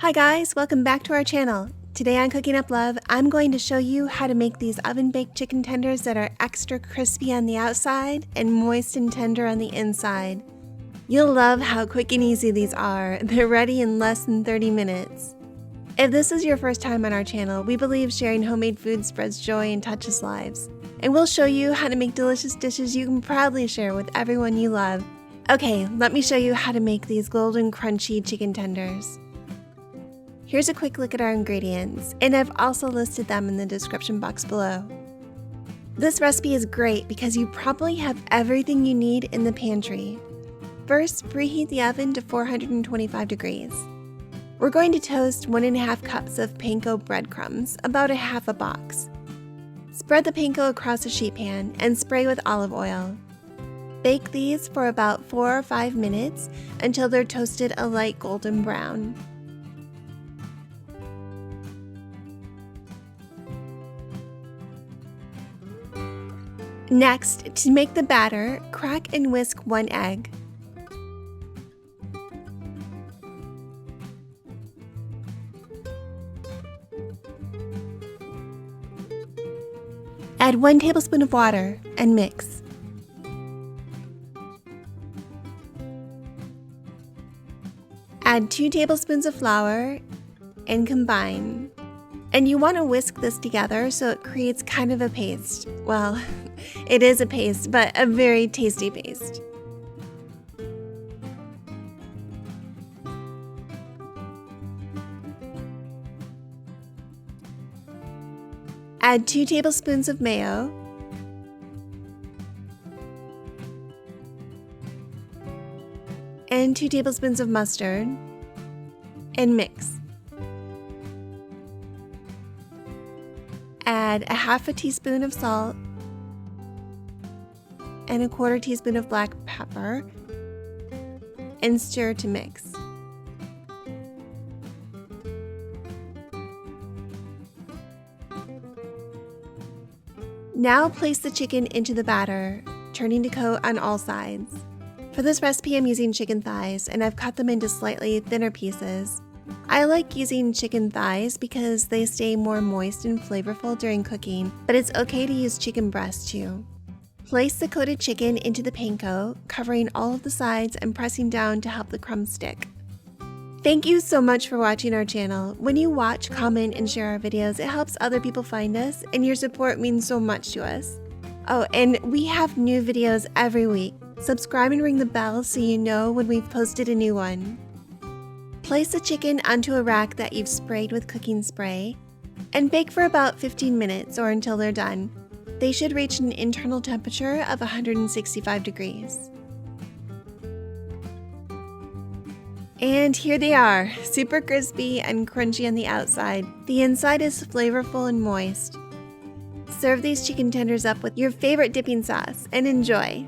Hi guys, welcome back to our channel. Today on Cooking Up Love, I'm going to show you how to make these oven-baked chicken tenders that are extra crispy on the outside and moist and tender on the inside. You'll love how quick and easy these are. They're ready in less than 30 minutes. If this is your first time on our channel, we believe sharing homemade food spreads joy and touches lives. And we'll show you how to make delicious dishes you can proudly share with everyone you love. Okay, let me show you how to make these golden crunchy chicken tenders. Here's a quick look at our ingredients, and I've also listed them in the description box below. This recipe is great because you probably have everything you need in the pantry. First, preheat the oven to 425 degrees. We're going to toast 1.5 cups of panko breadcrumbs, about a half a box. Spread the panko across a sheet pan and spray with olive oil. Bake these for about 4 or 5 minutes until they're toasted a light golden brown. Next, to make the batter, crack and whisk 1 egg. Add 1 tablespoon of water and mix. Add 2 tablespoons of flour and combine. And you want to whisk this together so it creates kind of a paste. Well, it is a paste, but a very tasty paste. Add 2 tablespoons of mayo, and 2 tablespoons of mustard, and mix. Add a half a teaspoon of salt and a 1/4 teaspoon of black pepper and stir to mix. Now place the chicken into the batter, turning to coat on all sides. For this recipe, I'm using chicken thighs, and I've cut them into slightly thinner pieces. I like using chicken thighs because they stay more moist and flavorful during cooking, but it's okay to use chicken breast too. Place the coated chicken into the panko, covering all of the sides and pressing down to help the crumbs stick. Thank you so much for watching our channel. When you watch, comment, and share our videos, it helps other people find us, and your support means so much to us. Oh, and we have new videos every week. Subscribe and ring the bell so you know when we've posted a new one. Place the chicken onto a rack that you've sprayed with cooking spray and bake for about 15 minutes or until they're done. They should reach an internal temperature of 165 degrees. And here they are, super crispy and crunchy on the outside. The inside is flavorful and moist. Serve these chicken tenders up with your favorite dipping sauce and enjoy.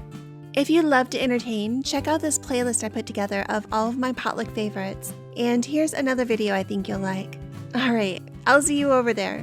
If you love to entertain, check out this playlist I put together of all of my potluck favorites. And here's another video I think you'll like. Alright, I'll see you over there.